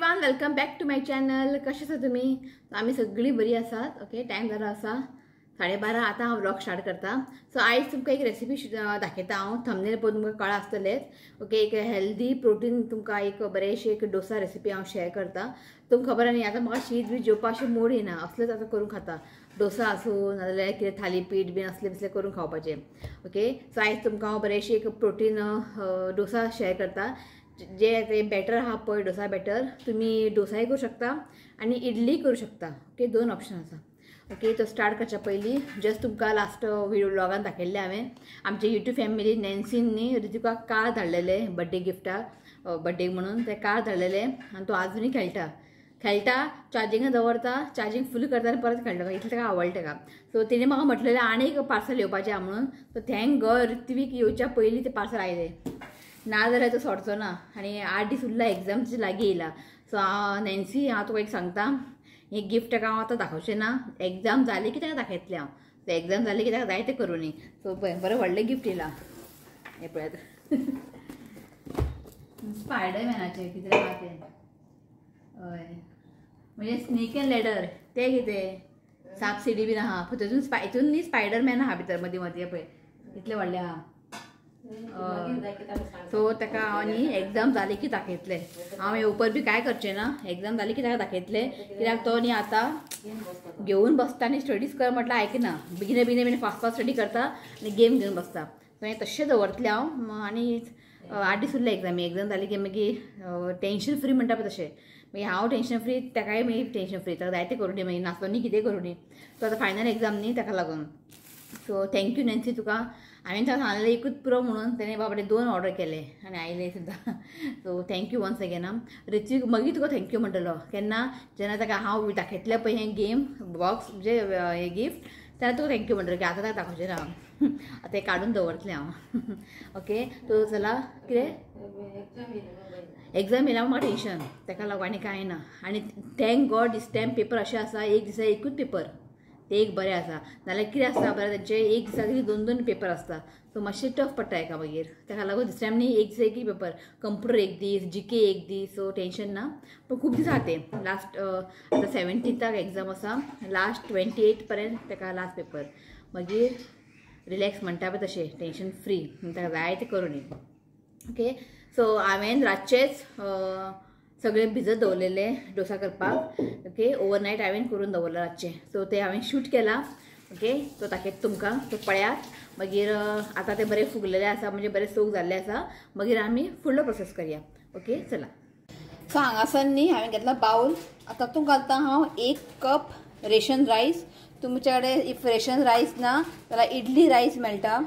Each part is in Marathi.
Everyone, welcome back to my channel. कशे आसा तुमी? आमी सगळी बरी आसात. ओके, टाइम जाला आसा 12:30. आता हांव व्लॉग स्टार्ट करता. सो आयज तुमकां एक रेसिपी दाखयता. हांव थंबनेल पळोवन तुमकां कळ्ळां आसतलेंच. ओके, एक हेल्दी प्रोटीन तुमकां एक बरेशी एक डोसा रेसिपी हांव शेअर करता. तुमकां खबर न्ही, आतां म्हाका शीत बी जेवपा अशें मूड येना. असलेंच आतां करून खाता. डोसा आसूं नाजाल्यार कितें थालीपीठ बीन असलें बिसलें करून खावपाचें. ओके, सो आयज तुमकां हांव बरेशी एक प्रोटीन डोसा शेअर करता. जे ते बॅटर आहा पळय, डोसा बॅटर, तुम्ही डोसाय करू शकता आणि इडली करू शकता. ओके, दोन ऑप्शन आसा. ओके, तो स्टार्ट करच्या पयलीं जस्ट तुमकां लास्ट व्लॉगान दाखयल्लें हांवें आमचे यूट्यूब फॅमिली नॅन्सीन न्ही रितिकाक कार्ड धाडलेले बड्डे गिफ्टाक, बड्डेक म्हणून ते कार्ड धाडलेले आनी तो आजुनूय खेळटा चार्जिंगाक दवरता, चार्जिंग फूल करता आनी परत खेळटा. इतलें ताका आवडटा ताका. सो तेणे म्हाका म्हटलेलें आनी एक पार्सल येवपाचें आहा म्हणून. सो थँक गॉड ऋत्वीक येवच्या पयलीं ते पार्सल आयलें, ना जाल्यार तो सोडचो ना. आनी 8 दीस उरला एग्जामचे लागीं येयला. सो नॅन्सी, हांव तुका एक सांगता, हे गिफ्ट ताका हांव आतां दाखोवचें ना. एग्जाम जाली की ताका दाखयतलें हांव. सो एग्जाम जाली की ताका जाय तें करूं न्ही. सो पळय बरें व्हडलें गिफ्ट येयलां. हें पळयात, स्पायडरमॅनाचें कितें आहा तें. हय, म्हणजे स्नेक एंड लॅडर तें कितें साप सिडी बीन आहा पळय. हितून न्ही स्पायडरमॅन आहा भितर मदीं मदीं पळय, इतलें व्हडलें आहा. सो ताका हांव न्ही एग्जाम जाली की दाखयतलें. हांव येवपर बी कांय करचें ना. एग्जाम जाली की ताका दाखयतलें. कित्याक तो न्ही आतां घेवन बसता आनी स्टडीज कर म्हटल्यार आयकना. बिगिने फास्ट स्टडी करता आनी गेम घेवन बसता. सो हें तशें दवरतलें हांव. आनी 8 दीस उरले एग्जामी. एग्जाम जाली की मागीर टेन्शन फ्री म्हणटा पळय तशें. मागीर हांव टेन्शन फ्री, ताकाय मागीर टेन्शन फ्री. ताका जाय तें करूं दी, मागीर नाचलो न्ही कितें करूं दी. सो आतां फायनल एग्जाम न्ही ताका लागून. सो थँक्यू नॅन्सी तुका. हांवें ताका सांगलें एकूच पुरो म्हणून. ताणें बाबडे 2 ऑर्डर केले आनी आयले सुद्दां. So thank you once again. Ritvik मागीर तुका थँक्यू म्हणटलो केन्ना, जेन्ना ताका हांव दाखयतलें पळय हें गेम बॉक्स म्हणजे हें गिफ्ट, तेन्ना तुका थँक्यू म्हणटलो की आतां ताका दाखोवचें ना. आतां हें काडून दवरतलें हांव. ओके, तो चला कितें एग्जाम येयला म्हाका टेन्शन, ताका लागून आनी कांय ना. आनी थँक गॉड दिस टायम पेपर अशें आसा एक दिसा एकूच पेपर, ते एक बरें आसा. नाल्यार कितें आसता बरें तेंचे एक दिसा 2-2 पेपर आसता. सो मातशें टफ पडटा हेका मागीर. ताका लागून दिस टायम न्ही एक दिसा एक पेपर, कंप्युटर एक दीस, जीके एक दीस. सो टेन्शन ना. पूण खूब दीस आहा ते. लास्ट आतां 17th एग्जाम आसा, लास्ट 28th पर्यंत ताका लास्ट पेपर. मागीर रिलॅक्स म्हणटा पळय तशें, टेन्शन फ्री. ताका जाय तें करूं न्ही. ओके, सो हांवें रातचेच सगळें भिजत दवरलेले डोसा करपाक. ओके, ओवरनायट हांवें करून दवरला रातचें. सो ते हांवें शूट केला. ओके, तो दाखयता तुमकां. तो पळयात. मागीर आतां ते बरें फुगलेले आसा, म्हणजे बरें सोक जाल्ले आसा. मागीर आमी फुडलो प्रोसेस करया. ओके, चला. सो हांगासर न्ही हांवें घेतला बाऊल. आतां तातूंत घालता हांव 1 कप रेशन रायस. तुमचे कडेन इफ रेशन रायस ना जाल्यार इडली रायस मेळटा.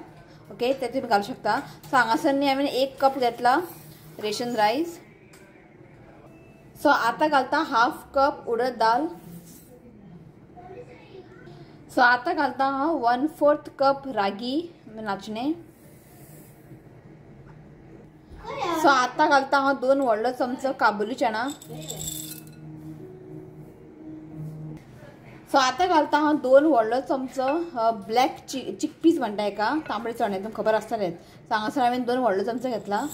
ओके, ते तुमी घालूं शकता. सो हांगासर न्ही हांवें 1 कप घेतला रेशन रायस. सो आतां घालता 1/2 कप उडद दाल. सो आतां घालता हांव 1/4 कप रागी नाचणें. सो आतां घालता हांव 2 व्हडलो चमचो काबुली चणा. सो आतां घालता हांव 2 व्हडलो चमचो ब्लॅक चिकपीस म्हणटा हेका, तांबडे चणे, तुमकां खबर आसतलेंच. सो हांगासर हांवें 2 व्हडलो चमचो घेतला.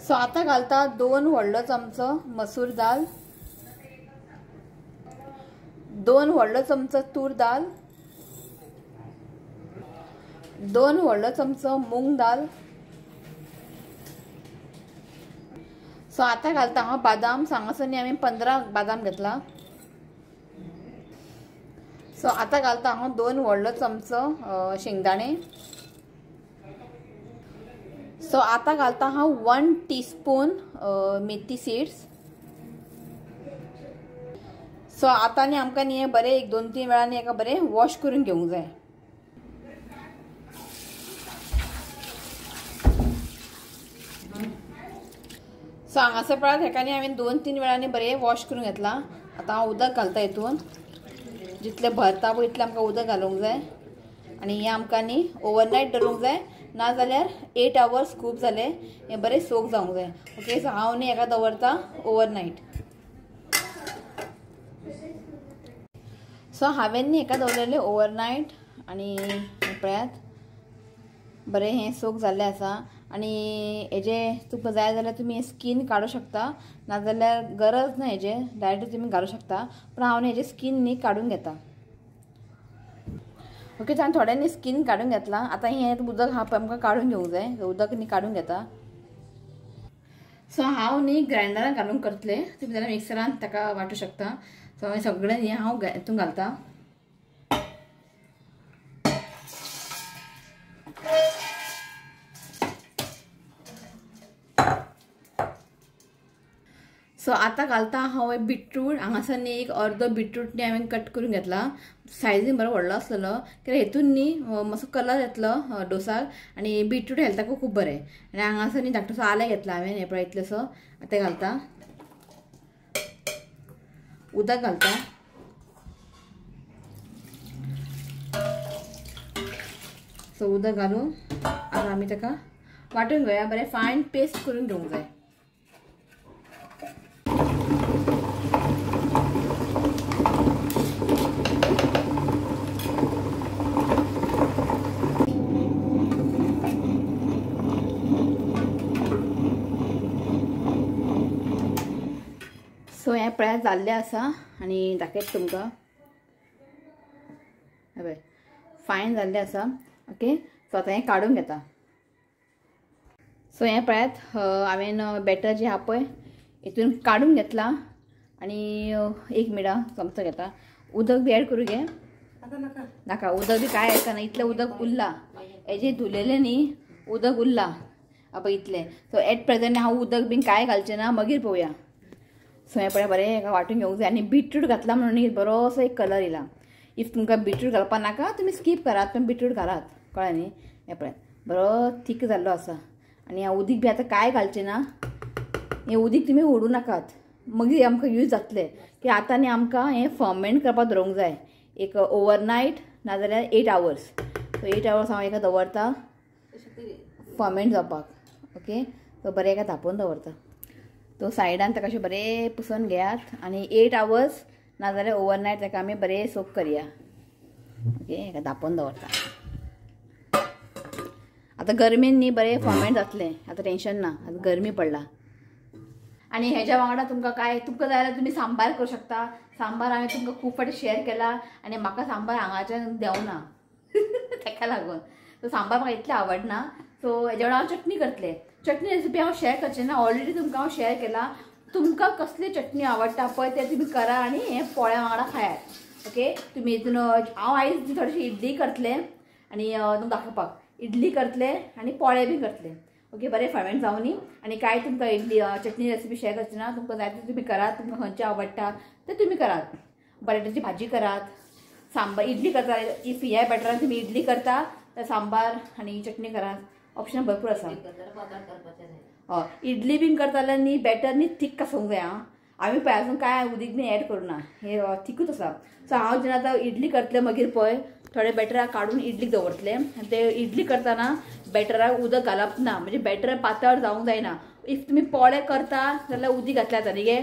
सो आतां घालता 2 व्हडलो चमचो मसूर दाल, 2 व्हडलो चमचो तूर दाल, 2 व्हडलो चमचो मूंग दाल. सो आतां घालता हांव बादाम. हांगासर न्ही हांवें 15 बादाम घेतला. सो आतां घालता हांव 2 व्हडलो चमचो शेंगदाणे. सो आतां घालता हांव 1 टीस्पून मेथी सीड्स. सो आतां न्ही आमकां न्ही बरें 1-2-3 वेळा न्ही हेका बरें वॉश करून घेवंक जाय. सो हांगासर पळयात हेका न्ही हांवें 2-3 वेळांनी बरें वॉश करून घेतला. आतां हांव उदक घालता हितून. जितलें भरता पळय तितलें आमकां उदक घालूंक जाय. आनी हें आमकां न्ही ओवरनायट दवरूंक जाय, नाजाल्यार 8 hours खूब जाले, हें बरें सोक जावंक जाय. ओके, सो हांव न्ही हेका दवरता ओवरनायट. सो हांवें न्ही हेका दवरलेलें ओवरनायट. आनी पळयात बरें हें सोक जाल्लें आसा. आणि हेजे तुमकां जाय जाल्यार तुमी स्कीन काडूं शकता, नाजाल्यार गरज ना हेजे डायरेक्ट तुमी घालूं शकता. पण हांव हेजे स्कीन न्ही काडून घेता. ओके, हांवें थोड्यांनी स्कीन काडून घेतला. आतां हें उदक हा पळय आमकां काडून घेवंक जाय. उदक न्ही काडून घेता. सो हांव न्ही ग्रायंडरान घालून करतले, तुमी जाल्यार मिक्सरान ताका वांटूं शकता. सो हांवें सगळें न्ही हांव हितून घालता. सो आतां घालता हांव बीटरूट. हांगासर न्ही एक अर्दो बीटरूट न्ही हांवें कट करून घेतला. सायजीन बरो व्हडलो आसलेलो, कित्याक हेतून न्ही मातसो कलर येतलो डोसाक आनी बीटरूट हेल्थाकूय खूब बरें. आनी हांगासर न्ही धाकटोसो आलें घेतला हांवें, हे पळय इतलेसो. तें घालता. उदक घालता. सो उदक घालून आतां आमी ताका वांटून घेवया. बरें फायन पेस्ट करून घेवंक जाय. सो हें पळय जाल्लें आसा आनी दाखयता तुमकां. हय फायन जाल्लें आसा. ओके, सो आतां हें काडून घेता. सो हें पळयात हांवें बॅटर जें आहा पळय हितून काडून घेतला. आनी 1 मिनट चमचो घेता. उदक बी एड करूं गे नाका, उदक बी कांय एड करना. इतलें उदक उरला, हेजें धुलेलें न्ही उदक उरला पळय इतलें. सो एट प्रेझेंट हांव उदक बीन कांय घालचें ना, मागीर पळोवया. सो हें पळय बरें हेका वांटून घेवंक जाय. आनी बीटरूट घातला म्हणून बरोसो एक कलर येयला. इफ तुमकां बीटरूट घालपा नाका तुमी स्कीप करात, पण बीटरूट घालात, कळ्ळें न्ही. हें पळय बरो थीक जाल्लो आसा. आनी हांव उदीक बी आतां कांय घालचें ना. हें उदीक तुमी ओडूं नाकात, मागीर आमकां यूज जातलें. की आतां न्ही आमकां हें फर्मेंट करपाक दवरूंक जाय एक ओवरनायट, नाजाल्यार 8 hours. सो 8 hours हांव हेका दवरता फर्मेंट जावपाक. ओके, सो बरें हेका धांपून दवरता. तो सायडान ताका अशें बरें पुसून घेयात आनी 8 hours नाजाल्यार ओवरनायट ताका आमी बरें सोक करया. ओके, हेका धांपून दवरता. आतां गरमेन न्ही बरें फर्मेंट जातलें. आतां टेन्शन ना, आतां गरमी पडला. आनी हेज्या वांगडा तुमकां जाय जाल्यार तुमी सांबार करूं शकता. सांबार हांवें तुमकां खूब फावटी शेअर केला आनी म्हाका सांबार हांगाच्यान देंवना ताका लागून. सो सांबार म्हाका इतलें आवडना. सो हेज्या वांगडा हांव चटणी करतलें. चटणी रेसिपी हांव शेअर करचें ना, ऑलरेडी तुमकां हांव शेअर केला. तुमकां कसली चटणी आवडटा पळय तें तुमी करा आनी हें पोळ्या वांगडा खायात. ओके, तुमी हितून हांव आयज थोडीशी इडली करतलें आनी तुमकां दाखोवपाक इडली करतलें आनी पोळे बी करतलें. ओके, बरें फर्मेंट जावं न्ही. आनी कांय तुमकां इडली चटणी रेसिपी शेअर करची ना. तुमकां जाय तें तुमी करात. तुमकां खंयचें आवडटा तें तुमी करात. बटाट्याची भाजी करात, सांबार इडली करता. इफ ह्या बॅटरान तुमी इडली करता तर सांबार आनी चटणी करात. ऑप्शन भरपूर आसा. हय, इडली बीन करता जाल्यार न्ही बॅटर न्ही थीक आसूंक जाय. आमी पळय आजून कांय उदीक बी एड करूं ना, हें थिकूच आसा. सो हांव जेन्ना आतां इडली करतलें मागीर पळय थोडे बॅटराक काडून इडलीक दवरतलें. आनी ते इडली करतना बॅटराक उदक घालप ना, म्हणजे बॅटर पातळ जावंक जायना. इफ तुमी पोळे करता जाल्यार उदीक घातल्या जाता न्ही गे.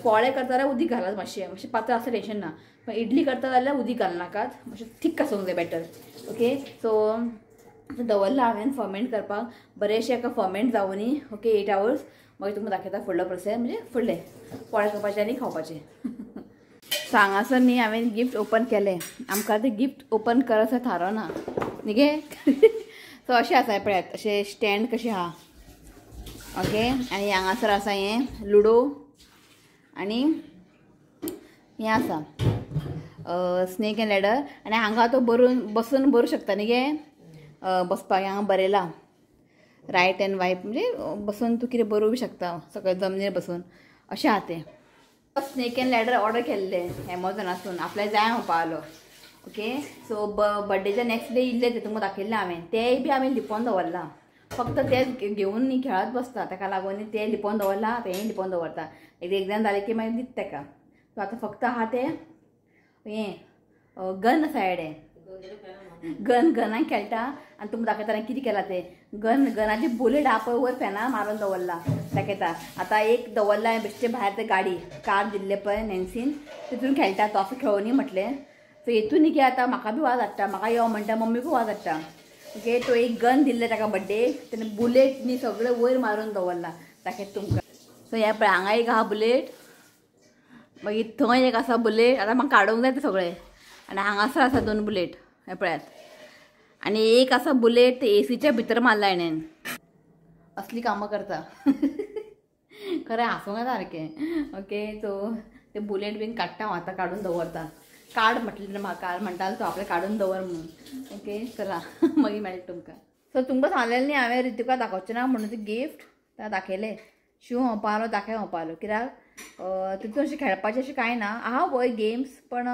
पोळे करता जाल्यार उदीक घालात मातशें पातळ आसता टेन्शन ना. पण इडली करता जाल्यार उदीक घालनाकात, मातशें थीक आसूंक जाय बॅटर. ओके, सो दवरला हांवें फर्मेंट करपाक. बरेंशें हाका फर्मेंट जावं न्ही. Okay, 8 hours. मागीर तुमकां दाखयता फुडलो प्रोसेस, म्हणजे फुडलें पोळे करपाचें आनी खावपाचें. सो हांगासर न्ही हांवें गिफ्ट ओपन केलें. आमकां तें गिफ्ट ओपन करसर थारोना न्ही गे. सो अशें आसा पळयात, अशें स्टँड कशें आहा. ओके, आनी हांगासर आसा हें लुडो आनी हें आसा स्नेक एंड लॅडर. आनी हांगा तो बसून बरोवंक शकता न्ही गे. बसपाक हांगा बरयला रायट एंड वायप, म्हणजे बसून तूं कितें बरोवंक शकता सगळें जमनीर बसून. अशें आहा तें. स्नेक एंड लॅडर ऑर्डर केल्लें एमेझॉनासून, आपल्याक जाय म्हणपा लागलो. ओके, सो बर्थडेच्या नेक्स्ट डे इल्लें तें तुमकां दाखयल्लें हांवें. तेंय बी हांवें लिपोवन दवरलां. फक्त तें घेवन न्ही खेळत बसता, ताका लागून तें लिपोवन दवरलां. तेंय लिपोवन दवरता. एकदां जालें की मागीर दिता ताका. सो आतां फक्त आहा तें हें गन आसा हेडे. गनान खेळटा आनी तुमकां दाखयता कितें केलां तें. गनाची बुलेट आहा पळय वयर फॅनार मारून दवरला दाखयता. आतां एक दवरला हांवें बेश्टें भायर तें गाडी कार दिल्लें पळय नॅन्सीन, तितून खेळटा तो. असो खेळोनी म्हटलें. सो हेतून न्ही की आतां म्हाका बी वाज हाडटा, म्हाका यो म्हणटा, मम्मीकूय वाज हाडटा. ओके. तो एक गन दिल्ले ताका बड्डे तेणे बुलेटनी सगळें वयर मारून दवरला दाखयता तुमकां. सो ह्या पळय हांगा एक आहा बुलेट, मागीर थंय एक आसा बुलेट. आतां म्हाका काडूंक जाय ते सगळे. आनी हांगासर आसा 2 बुलेट हे पळयात. आनी एक आसा बुलेट ते एसीच्या भितर मारला हेणेन. असली कामां करता. खरें हांसूंक येता सारकें. ओके. सो ते बुलेट बीन काडटा हांव आतां, काडून दवरता. काड म्हटलें म्हाका, म्हणटालो तो आपलें काडून दवर म्हणून. ओके. चला मागीर मेळटा तुमकां. सो तुमकां सांगलेलें न्ही हांवें रितुका दाखोवचें ना म्हणून ते गिफ्ट दाखयलें. शू होंपालो दाखय होंपालो. कित्याक तितून अशें खेळपाचें अशें कांय ना. आहा वय गेम्स पण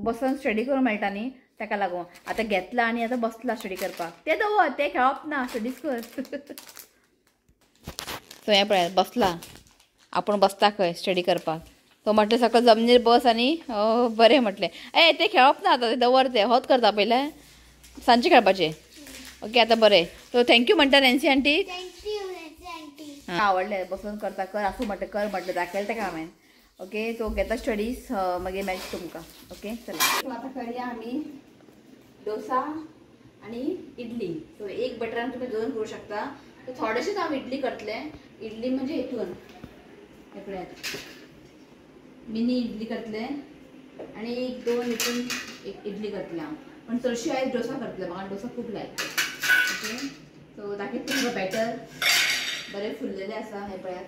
बसून स्टडी करूंक मेळटा न्ही ताका लागून. आतां घेतला आनी आतां बसला स्टडी करपाक. तें दवर, तें खेळप ना, स्टडीज कर. सो हें पळय बसला, आपूण बसता खंय स्टडी करपाक. तो म्हटलें सकयल जमनीर बस आनी बरें म्हटलें. तें खेळप ना आतां, तें दवर, तें होच करता पयलें सांजचें खेळपाचें. ओके. आतां बरें. सो थँक्यू म्हणटा नॅन्सी आंटी. आवडलें बसून करता कर आसूं म्हटलें कर म्हटलें दाखयलें ताका हांवें. ओके. सो घेता स्टडीज मागीर मेळटा तुमकां. ओके. चला आतां करूया आमी डोसा आनी इडली. सो एक बटरान तुमी 2 करूं शकता. सो थोडेशेंच हांव इडली करतलें. इडली म्हणजे हितून हे पळयात मिनी इडली करतलें आनी 1-2 हितून एक इडली करतलें हांव. पण चडशी आयज डोसा करतलें, म्हाका डोसा खूब लायक. ओके. सो दाखयता तुमकां बॅटर बरें फुल्लेलें आसा. हे पळयात,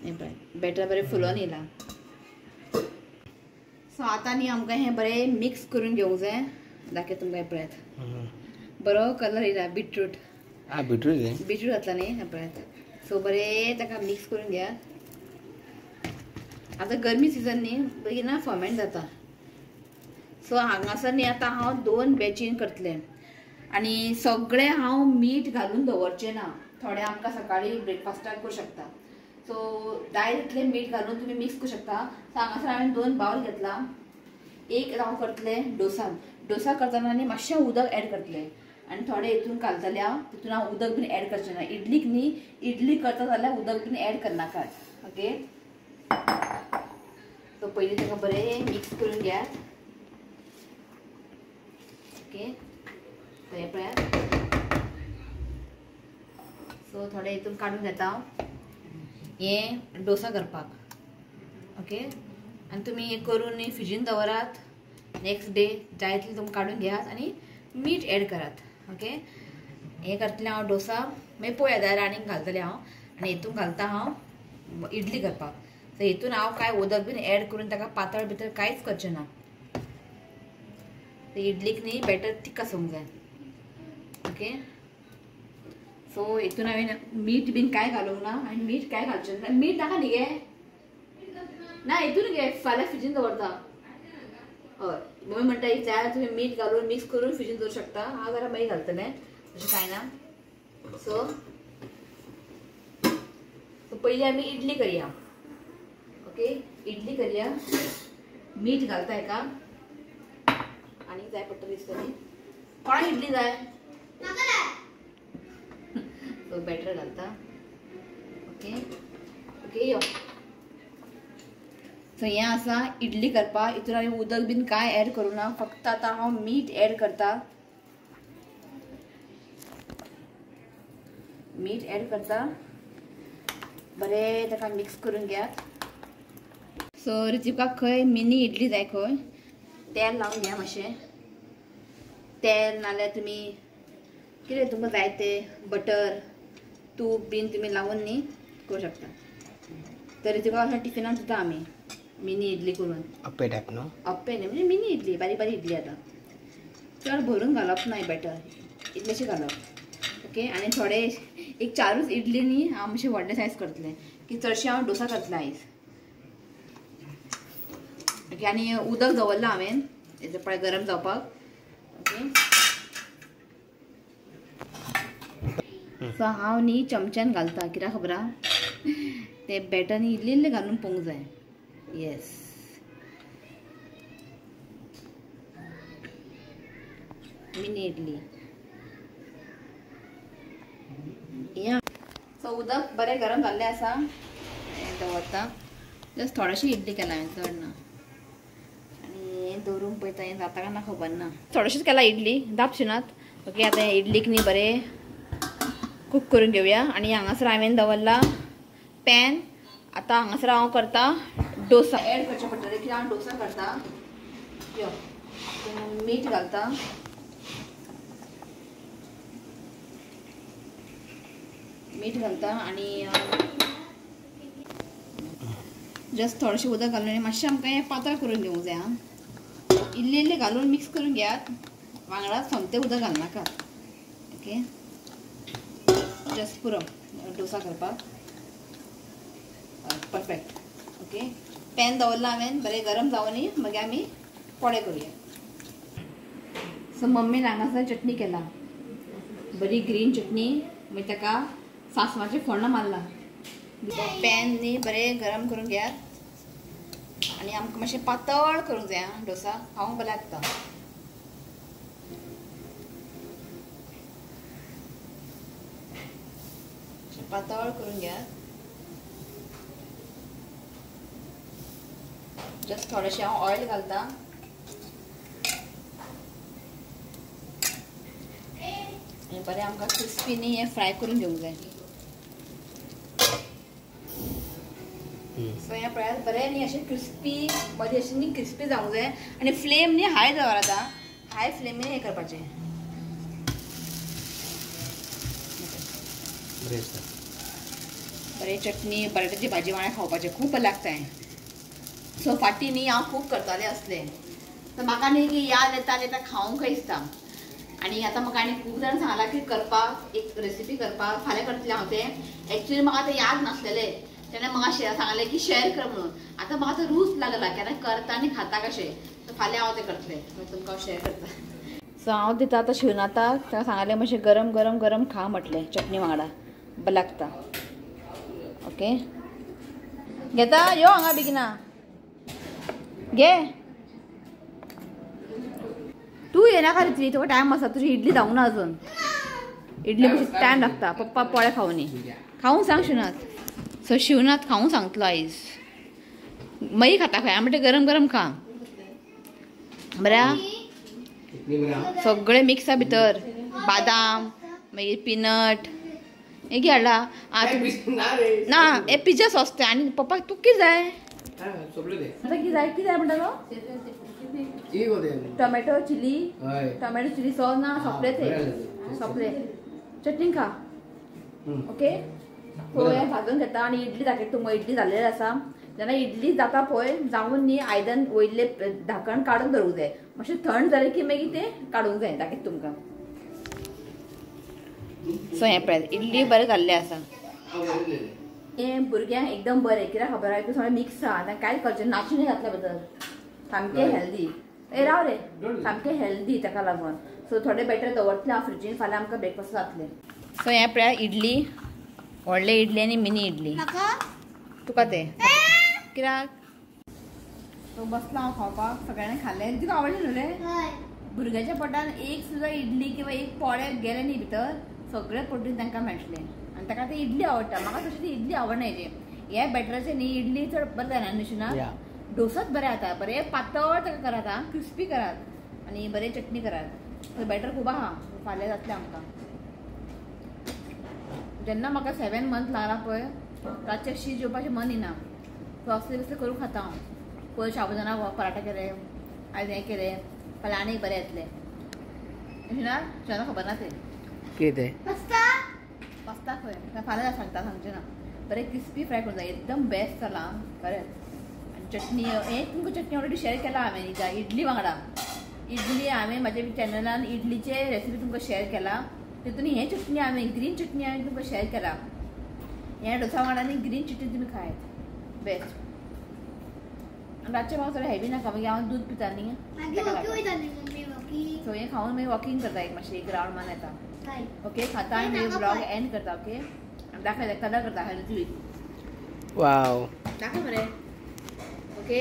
हे पळय बॅटर बरें फुलोन येयलां. सो आतां न्ही आमकां हें बरें मिक्स करून घेवंक जाय. दाखयता तुमकां. हे पळयात बरो कलर येयला. बीटरूट बीटरूट घातला न्ही. हे पळयात. सो बरें ताका मिक्स करून घेयात. आतां गरमी सिजन न्ही बेगिना फर्मेंट जाता. सो हांगासर न्ही आतां हांव 2 बॅचीन करतलें. आनी सगळें हांव मीठ घालून दवरचें ना. थोडें आमकां सकाळी ब्रेकफास्टाक करूं शकता. सो जाय तितलें मीठ घालून तुमी मिक्स करूं शकता. सो हांगासर हांवें 2 बावल घेतला. एक हांव करतलें डोसा. डोसा करतना न्ही मातशें उदक एड करतलें आनी थोडें हितून घालतलें हांव. तितून हांव उदक बीन एड करचें ना. इडलीक न्ही इडली करता जाल्यार उदक बीन एड करनाकात. ओके. सो पयलीं ताका बरें मिक्स करून घेयात. ओके. सो हे पळयात. सो थोडें हितून काडून घेता हांव हें डोसा करपाक. ओके. आनी तुमी हें करून न्ही फ्रिजीन दवरात. नेक्स्ट डे जाय तितलें तुमी काडून घेयात आनी मीठ एड करात. ओके. हें करतलें हांव डोसा. मागीर पळोवया जाल्यार आनीक घालतलें हांव. आनी हितून घालता हांव इडली करपाक. सो हितून हांव कांय उदक बीन एड करून ताका पातळ भितर कांयच करचें ना. इडलीक न्ही बॅटर थिक आसूंक जाय. ओके. सो हितून हांवें मीठ बीन कांय घालूंक ना आनी मीठ कांय घालचें ना. मीठ नाका न्ही गे. ना हितून गे फाल्यां फ्रिजीन दवरता. हय मम्मी म्हणटा एक जाय तुमी मीठ घालून मिक्स करून फ्रिजीन दवरूं शकता. हांव जाल्यार मागीर घालतलें अशें कांय ना. सो पयलीं आमी इडली करया. ओके. इडली करया. मीठ घालता हेका आनी जाय पडटा दिसतली. कोणाक इडली जाय? सो बॅटर घालता. ओके. ओके. यो सो हें आसा इडली करपाक. हितून हांवें उदक बीन कांय एड करूं ना. फक्त आतां हांव मीठ एड करता. मीठ एड करता. बरें ताका मिक्स करून घेयात. सो रितिकाक खंय मिनी इडली जाय खंय तेल लावन घ्या मातशें. तेल नाल्यार तुमी कितें तुमकां जाय तें बटर तूप बीन तुमी लावन न्ही करूं शकता. तर रितिकाक अशें टिफिनाक दिता आमी मिनी इडली करून. अप्पे टायप न्हू. अप्पे न्ही म्हणजे मिनी इडली बारीक बारीक इडली. आतां चड भरून घालप ना बॅटर इतलेशें घालप. ओके. आनी थोडे एक 4 इडली न्ही हांव मातशें व्हडलें सायज करतलें की चडशें हांव डोसा करतलें आयज. ओके. आनी उदक दवरलां हांवें हेजें पळय गरम जावपाक. ओके. सो हांव न्ही चमच्यान घालता. कित्याक खबर आहा तें बॅटर न्ही इल्लें इल्लें घालून पळोवंक जाय. येस. मिनी इडली. या सो उदक बरें गरम जाल्लें आसा. हें दवरता. जस्ट थोडेशी इडली केला हांवें चड ना. आनी हें दवरून पळयता हें जाता काय ना खबर ना. थोडेशीच केला इडली धापशिनात. ओके आता इडलीक न्ही बरें कुक करून घेवया. आनी हांगासर हांवें दवरला पॅन. आतां हांगासर हांव करता डोसा एड करचें पडटलें कित्याक हांव डोसा करता. यो मीठ घालता. मीठ घालता आनी जस्ट थोडेशें उदक घालून आनी मातशें आमकां हें पातळ करून घेवंक जाय. इल्लें इल्लें घालून मिक्स करून घेयात. वांगडाच सोमतें उदक घालनाकात. ओके जस्ट पुरो डोसा करपाक परफेक्ट. ओके पॅन दवरला हांवें बरें गरम जावनी मागीर आमी पोळे करुया. सो मम्मीन हांगासर चटणी केला बरी ग्रीन चटणी. मागीर ताका सासवाचें फोण्ण मारला. पॅन न्ही बरें गरम करून घेयात आनी आमकां मातशें पातळ करूंक जाय डोसा खावंक बरें लागता. पातळ करून घेयात. जस्ट थोडेशें हांव ऑयल घालता. आनी बरें आमकां क्रिस्पी न्ही हें फ्राय करून घेवंक जाय. सो हें पळयात बरें न्ही अशें क्रिस्पी मदीं अशें न्ही क्रिस्पी जावंक जाय. आनी फ्लेम न्ही हाय दवरात. हाय फ्लेमीन हें करपाचें. बरें चटणी बटाट्याची भाजी वांगडा खावपाचें खूब बरें लागता. सो फाटीं न्ही हांव खूब करतालें असलें. तर म्हाका न्ही की याद येता आनी आतां खावंकय दिसता. आनी आतां म्हाका आनी खूब जाण सांगलां की करपाक एक रेसिपी करपाक फाल्यां करतलें हांव तें. एक्चुअली म्हाका तें याद नासलेलें. तेणें म्हाका सांगलें की शेअर कर म्हणून. आतां म्हाका तो रूच लागला केन्ना करता आनी खाता कशें. तर फाल्यां हांव तें करतलें मागीर तुमकां हांव शेअर करता. सो हांव दिता आतां शिवनाथाक. ताका सांगलें मातशें गरम गरम गरम खा म्हटलें चटणी वांगडा बरें लागता. ओके घेता यो हांगा बेगिना घे. तू येनाका रे तुका टायम आसा. तुजी इडली जावंक ना अजून. इडली मातशी टायम लागता. पप्पा पोळे खावनी खावंक सांग शिवनाथ. सो शिवनाथ खावंक सांगतलो आयज. मागीर खाता खंय म्हणटा गरम गरम खा बऱ्या. सगळें मिक्स आसा भितर. बादाम मागीर पीनट हें कितें हाडला. ना हे पिझ्झा सॉस तें. आनी पप्पाक तुका कितें जाय आतां कितें जाय म्हणटा तो टोमॅटो चिली सॉस ना सोंपले ते सोंपले. चटणी खा. ओके सो हें भाजून घेता आनी इडली दाखयता तुमकां. इडली जाल्लेली आसा. जेन्ना इडली जाता पळय जावन न्ही आयदन वयले धाकण काडून दवरूंक जाय. मातशें थंड जालें की मागीर तें काडूंक जाय दाखयता तुमकां. सो हें पळय इडली बरें जाल्लें आसा. हें भुरग्यांक एकदम बरें कित्याक खबर आहा सगळें मिक्स आहा. आतां कांयच करचें नाचणी घातल्या भितर. सामकें हेल्दी. ए राव रे सामकें हेल्दी ताका लागून. सो थोडे बॅटर दवरतलें हांव फ्रिजीन. फाल्यां आमकां ब्रेकफास्ट जातलें. सो हें पळय इडली व्हडले इडली आनी मिनी इडली. तुका तें कित्याक सो बसलो हांव खावपाक. सगळ्यांनी खाल्लें. तुका आवडलें न्हू रे. भुरग्याच्या पोटान एक सुद्दां इडली किंवा एक पोळे गेले न्ही भितर सगळें प्रोटीन तांकां मेळटलें. आनी ताका ती इडली आवडटा. म्हाका तशी ती इडली आवडना हेजी. हे बॅटराचें न्ही इडली चड बरें जायना न्हू ना. डोसाच बरें जाता. बरें पातळ ताका करात क्रिस्पी करात आनी बरें चटणी करात. बॅटर खूब आहा. फाल्यां जातलें आमकां. जेन्ना म्हाका 7 मंथ लागला पळय रातचें शीत जेवपाचें मन येना. सो असलें कसलें करून खाता हांव. पयर शाबुदाना पराठा केले आयज हें केलें फाल्यां आनीक बरें येतलें. अशें ना शेवना खबर ना तें कितें पास्ता खंय फाल्यां सांगता सांगचें ना. बरें क्रिस्पी फ्राय करूंक जाय. एकदम बेस्ट जालां खरेंच. आनी चटणी हें तुमकां चटणी ऑलरेडी शेअर केला हांवें इडली वांगडा. इडली हांवें म्हाज्या चॅनलान इडलीचे रेसिपी तुमकां शेअर केला. तितून हें चटणी हांवें ग्रीन चटणी हांवें तुमकां शेअर केला. हें डोसा वांगडा न्ही ग्रीन चटणी तुमी खायत बेस्ट. रातचें म्हाका चड हेवी नाका मागीर हांव दूद पिता न्ही. सो हें खावन मागीर वॉकिंग करता एक मातशें एक रावंड मान येता. ओके खाता आनी मागीर ब्लॉग एंड करता. ओके आनी दाखय कलर करता हेल्दी. वाव दाखय मरे. ओके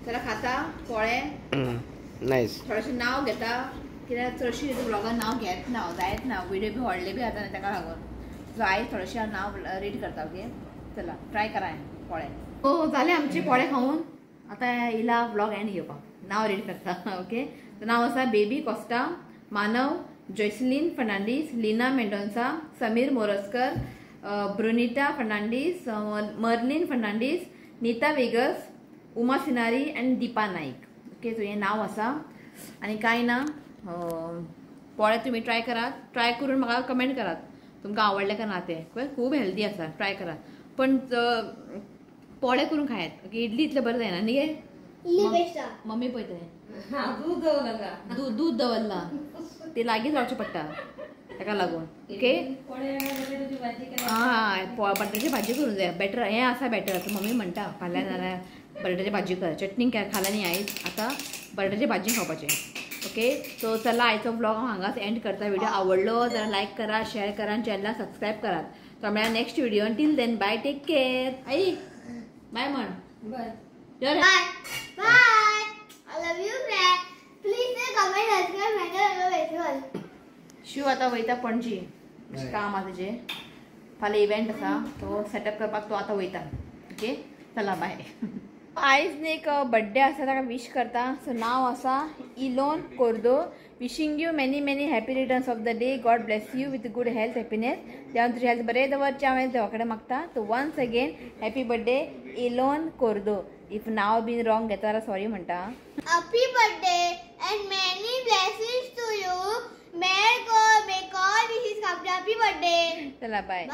चला खाता पोळे नायस. थोडेशें नांव घेता कित्याक चडशीं ब्लॉगान नांव घेत ना जायत ना. विडियो बी व्हडले बी जाता ताका लागून. सो आयज थोडेशें हांव नांव रीड करता. ओके चला ट्राय करा पोळे. सो जालें आमचे पोळे खावन. आतां येयला ब्लॉग एंड घेवपाक. नाव रीड करता. ओके, नाव आसा Baby Costa, Manav Jocelyn Fernandes, Leena Mendonca, Sameer Morajkar, Brunita Fernandes, Merlin Fernandes, Neeta Vegas, Uma Sinari and Deepa Naik. Okay, so हे नाव आसा. आनी कांय ना, पोळे तुम्ही ट्राय करात, ट्राय करून म्हाका कमेंट करात तुमकां आवडलें का ना तें. खूब हेल्दी आसा, ट्राय करात. पण पोळे करून खायात. ओके, इडली इतलें बरें जायना न्ही गे. मम्मी पळयतले दूद दवरला ते लागींच रावचें पडटा ताका लागून. ओके, बटाट्याची भाजी करूंक जाय. बॅटर हें आसा बॅटर. आतां मम्मी म्हणटा फाल्यां नाल्यार बटाट्याची भाजी कर. चटणी खाला न्ही आयज, आतां बटाट्याची भाजी खावपाचें. ओके, सो चला आयचो ब्लॉग हांव हांगाच एंड करता. व्हिडिओ आवडलो जाल्यार लायक करा, शेअर करा आनी चॅनलाक सबस्क्रायब करात. तो मेळ्या next video. Till then bye, take care. आई बाय म्हण. Bye bye. I love you friend. Please comment subscribe. शिव आता वयता पणजी, काम आसा तेजें. फाल्यां इव्हेंट आसा तो सेटअप करपाक तो आतां वयता. ओके, चला बाय. आयज न्ही एक बर्थडे आसा ताका विश करता. सो नाव आसा Elon Cordo. Wishing you many many happy returns of the day. God bless you with good health, happiness. देवान तुजी हेल्थ बरें दवरचें हांवें देवा कडेन मागता. So once again happy birthday Elon Cordo. If नाव बीन रॉंग घेता जाल्यार सॉरी म्हणटा. Happy birthday and many blessings to you. May God wishes come. Happy birthday. चला बाय.